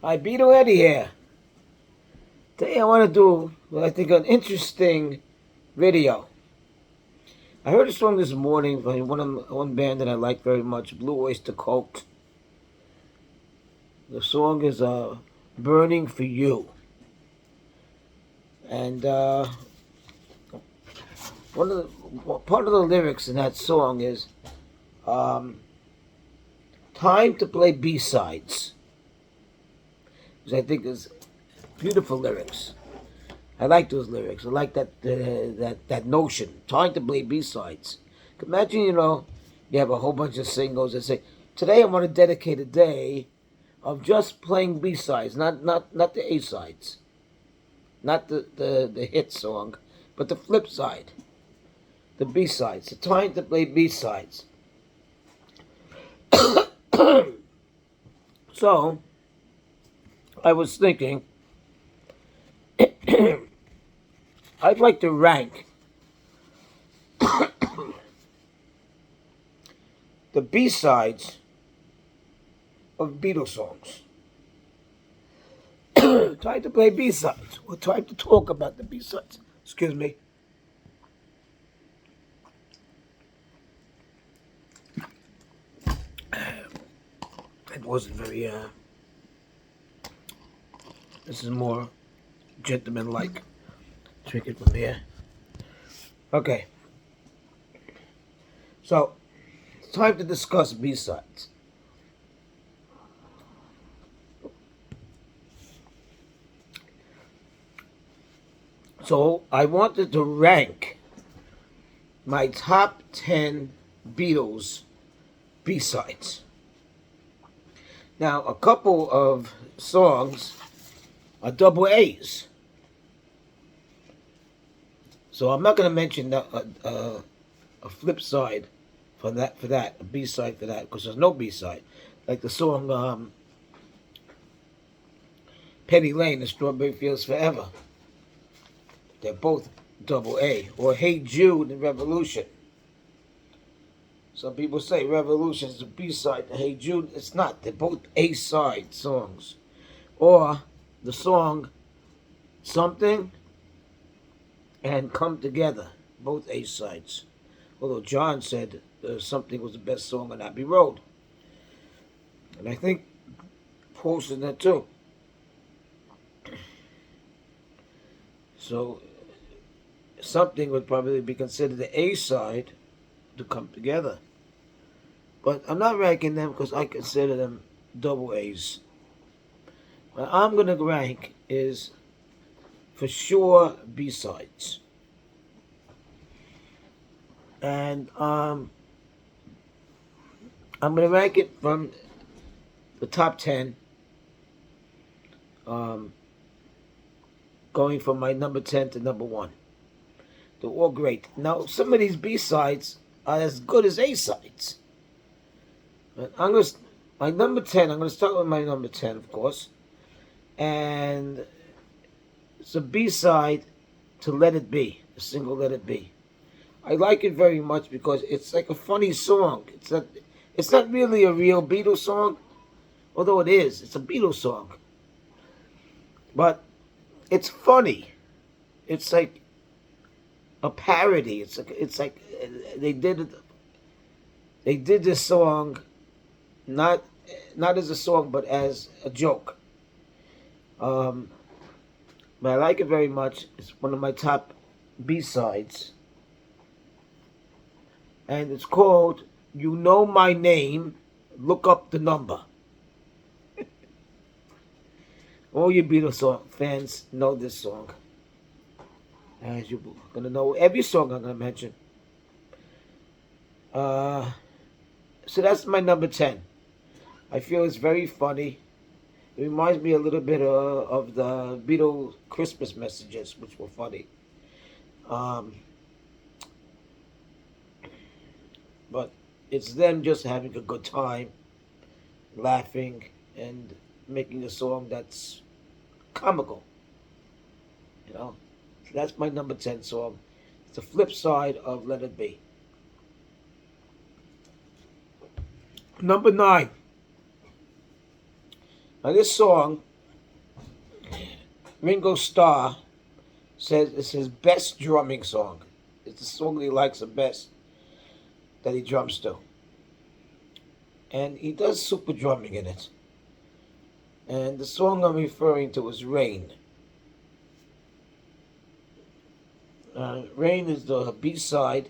Hi, Beatles Eddie here. Today I want to do what I think an interesting video. I heard a song this morning by one band that I like very much, Blue Oyster Cult. The song is "Burning for You," and part of the lyrics in that song is um, "Time to play B-sides," which I think is beautiful lyrics. I like those lyrics. I like that notion. Time to play B-sides. Imagine, you have a whole bunch of singles that say, "Today I want to dedicate a day of just playing B-sides, not the A-sides, not the hit song, but the flip side, the B-sides. The time to play B-sides." So I was thinking, I'd like to rank the B-sides of Beatles songs. Time to play B-sides. We'll try to talk about the B-sides. Excuse me. It wasn't very, this is more gentleman-like. Drink it from here. Okay. So, it's time to discuss B-sides. So, I wanted to rank my top 10 Beatles B-sides. Now, a couple of songs are double A's. So I'm not going to mention a flip side for that, a B side for that, because there's no B side. Like the song Penny Lane and Strawberry Fields Forever. They're both double A. Or Hey Jude and Revolution. Some people say Revolution is a B side to Hey Jude. It's not. They're both A side songs. Or the song Something and Come Together. Both A sides. Although John said Something was the best song on Abbey Road. And I think Paul said that too. So Something would probably be considered the A side to Come Together. But I'm not ranking them because I consider them double A's. What I'm going to rank is for sure B-sides. And I'm going to rank it from the top 10, going from my number 10 to number 1. They're all great. Now, some of these B-sides are as good as A-sides. But I'm going to, my number 10, I'm going to start with my number 10, of course. And it's a B-side to Let It Be, the single Let It Be. I like it very much because it's like a funny song. It's not really a real Beatles song, although it is. It's a Beatles song. But it's funny. It's like a parody. It's like they did this song not as a song but as a joke. But I like it very much. It's one of my top B-sides. And it's called You Know My Name, Look Up the Number. All you Beatles fans know this song. As you're going to know every song I'm going to mention. So that's my number 10. I feel it's very funny. It reminds me a little bit of the Beatles Christmas messages, which were funny. But it's them just having a good time, laughing, and making a song that's comical. So that's my number 10 song. It's the flip side of Let It Be. Number 9. Now this song Ringo Starr says it's his best drumming song. It's the song that he likes the best that he drums to. And he does super drumming in it. And the song I'm referring to is Rain. Rain is the B-side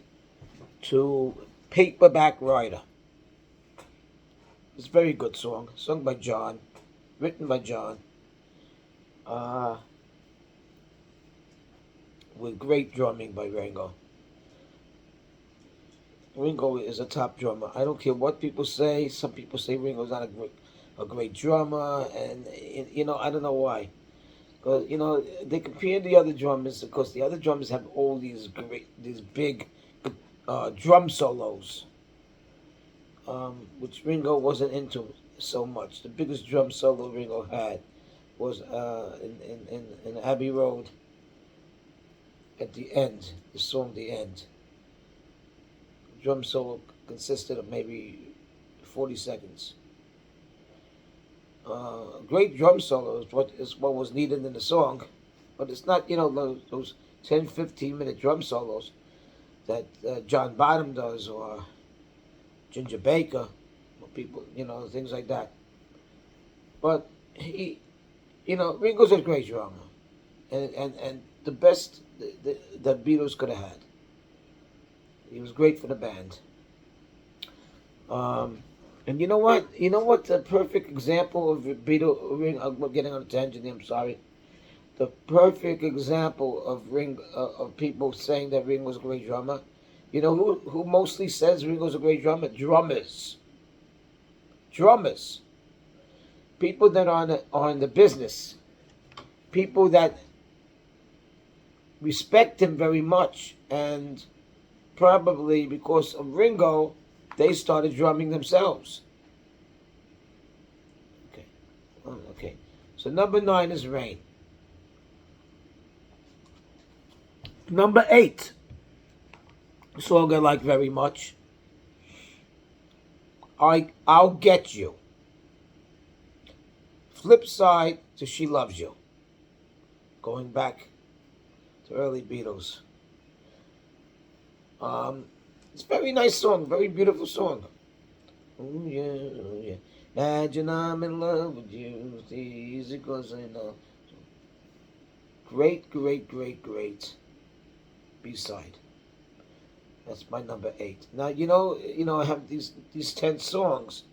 to Paperback Writer. It's a very good song, sung by John, written by John, with great drumming by Ringo. Ringo is a top drummer. I don't care what people say. Some people say Ringo's not a great drummer, and I don't know why. Because they compare the other drummers because the other drummers have all these big drum solos, which Ringo wasn't into so much. The biggest drum solo Ringo had was in Abbey Road at the end, the song "The End." The drum solo consisted of maybe 40 seconds. Great drum solo is what was needed in the song, but it's not those 10, 15-minute drum solos that John Bonham does or Ginger Baker, or people, things like that. But Ringo's a great drummer, and the best that Beatles could have had. He was great for the band. And you know what? You know what? The perfect example of Beatles. I'm getting on a tangent here. I'm sorry. The perfect example of people saying that Ringo's a great drummer. You know who mostly says Ringo's a great drummer? Drummers. Drummers. People that are in the business. People that respect him very much, and probably because of Ringo, they started drumming themselves. Okay. So number 9 is Rain. Number 8, a song I like very much. I'll Get You. Flip side to She Loves You. Going back to early Beatles. It's a very nice song, very beautiful song. Oh yeah, oh yeah. Imagine I'm in love with you. It's easy 'cause I know. Great B-side. That's my number 8. Now I have these 10 songs.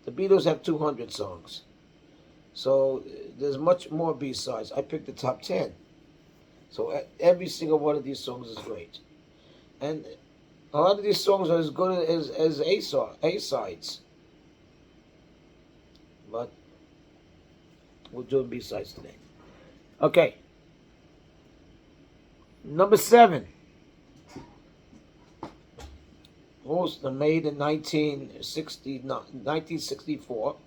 The Beatles have 200 songs, so there's much more B-sides. I picked the top 10. So every single one of these songs is great, and a lot of these songs are as good as A-sides. But we're doing B-sides today. Okay. Number 7. Also made in 1964.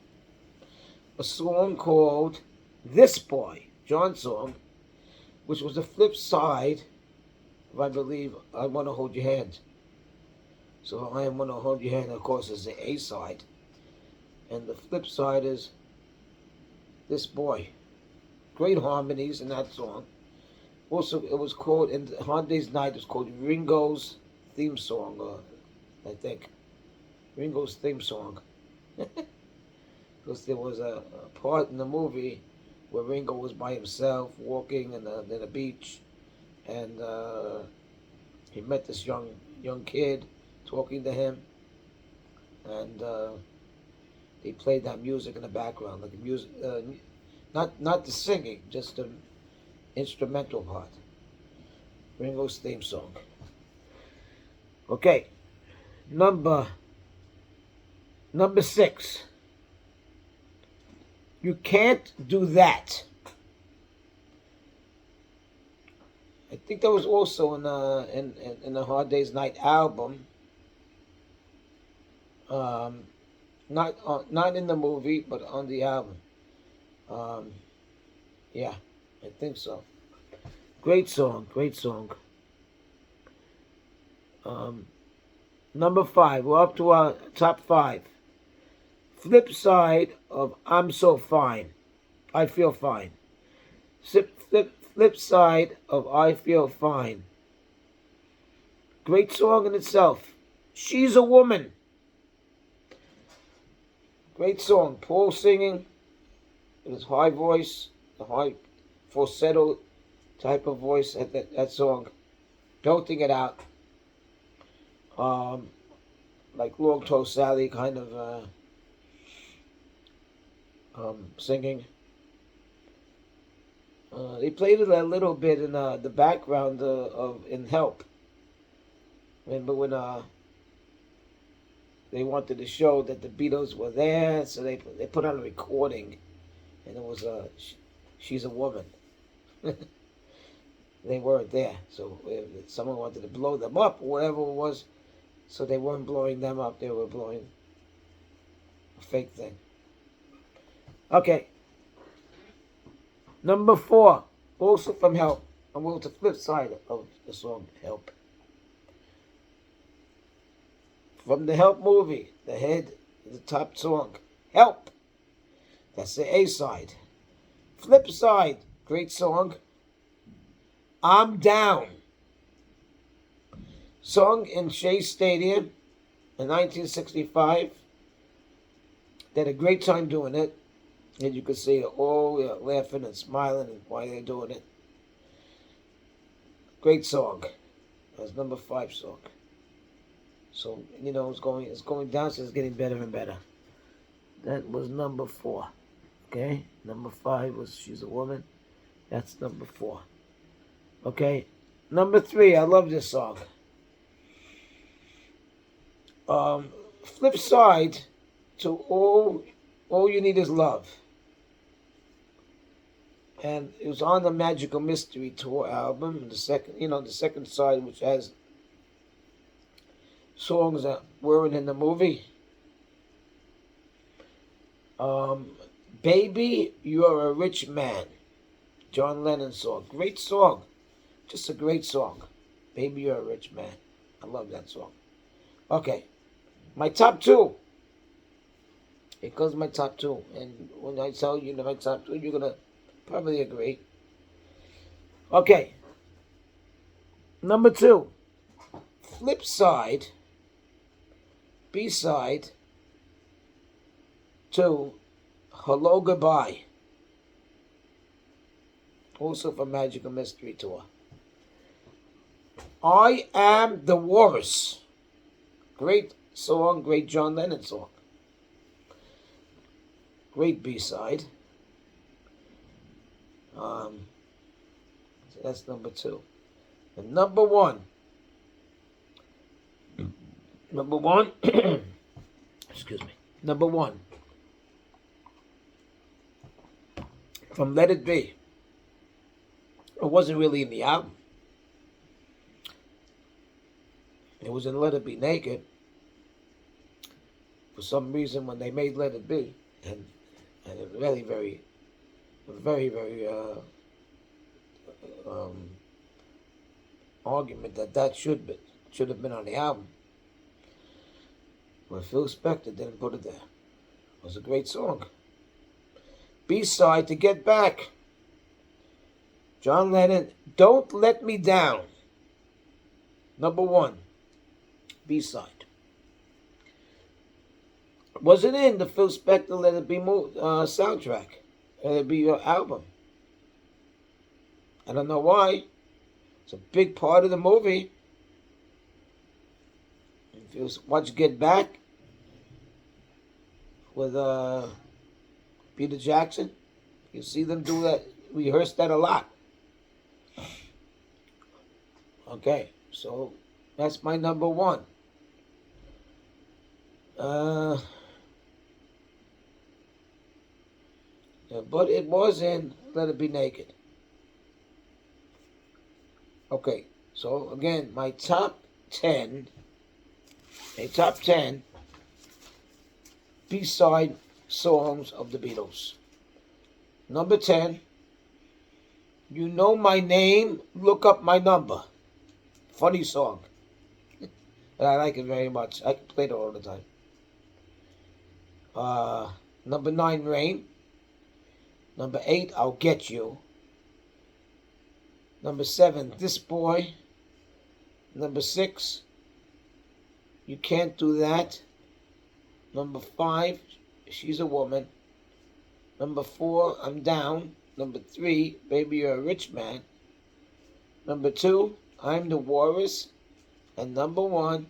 A song called This Boy, John's song, which was the flip side of, I believe, I Want to Hold Your Hand. So I Want to Hold Your Hand, of course, is the A-side. And the flip side is This Boy. Great harmonies in that song. Also, it was called, in Hard Day's Night, it was called Ringo's theme song, I think. Ringo's theme song. Because there was a part in the movie where Ringo was by himself walking in the beach, and he met this young kid talking to him, and they played that music in the background, like music, not the singing, just the instrumental part. Ringo's theme song. Okay, number 6. You Can't Do That. I think that was also in the Hard Day's Night album. Not in the movie, but on the album. Yeah, I think so. Great song. Number 5. We're up to our top 5. Flip side of I'm So Fine. I Feel Fine. Flip side of I Feel Fine. Great song in itself. She's a Woman. Great song. Paul singing in his high voice, the high falsetto type of voice at that song. Belting it out. Like Long Toe Sally kind of singing. They played it a little bit in the background in Help. Remember when they wanted to show that the Beatles were there, so they put on a recording, and it was She's a Woman. They weren't there, so if someone wanted to blow them up, or whatever it was, so they weren't blowing them up, they were blowing a fake thing. Okay. Number 4, also from Help. I'm going to the flip side of the song Help. From the Help movie, the top song, Help. That's the A side. Flip side, great song, I'm Down. Sung in Shea Stadium in 1965. They had a great time doing it. And you could see it all laughing and smiling while they're doing it. Great song. That was number 5 song. So, it's going down, so it's getting better and better. That was number 4. Okay? Number 5 was She's a Woman. That's number 4. Okay? Number 3, I love this song. Flip side to All You Need Is Love. And it was on the Magical Mystery Tour album. The second side, which has songs that weren't in the movie. Baby, You're a Rich Man. John Lennon song. Great song. Just a great song. Baby, You're a Rich Man. I love that song. Okay. My top 2. It goes my top 2. And when I tell you my top 2, you're going to probably agree. Okay. Number 2. Flip side. B-side to Hello Goodbye. Also from Magical Mystery Tour. I Am the Walrus. Great song, great John Lennon song. Great B-side. So that's number 2. And number 1. Number 1. Excuse me. Number 1. From Let It Be. It wasn't really in the album. It was in Let It Be Naked. For some reason, when they made Let It Be, and a very, very argument that should have been on the album. But Phil Spector didn't put it there. It was a great song. B-side to Get Back. John Lennon, Don't Let Me Down. Number 1. B-side. Wasn't in the Phil Spector Let It Be soundtrack. Let It Be your album. I don't know why. It's a big part of the movie. If you watch Get Back with Peter Jackson, you see them do that, rehearse that a lot. Okay, so that's my number 1. But it was in Let It Be Naked. Okay, so again, my top 10 B-side songs of the Beatles. Number 10, You Know My Name, Look Up My Number. Funny song. But I like it very much. I can play it all the time. Number 9, Rain. Number 8, I'll Get You. Number 7, This Boy. Number 6, You Can't Do That. Number 5, She's a Woman. Number 4, I'm Down. Number 3, Baby You're a Rich Man. Number 2, I'm the Walrus. And number 1,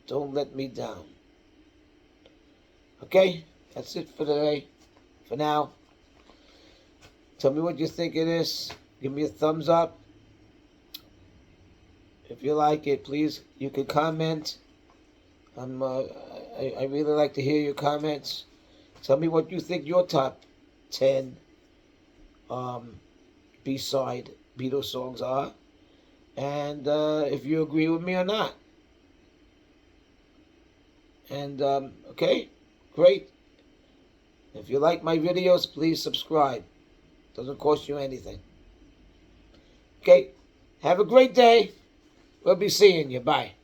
Don't Let Me Down. Okay, that's it for today. For now. Tell me what you think of this. Give me a thumbs up. If you like it, please, you can comment. I really like to hear your comments. Tell me what you think your top 10 B-side Beatles songs are. And if you agree with me or not. And, okay, great. If you like my videos, please subscribe. Doesn't cost you anything. Okay, have a great day. We'll be seeing you. Bye.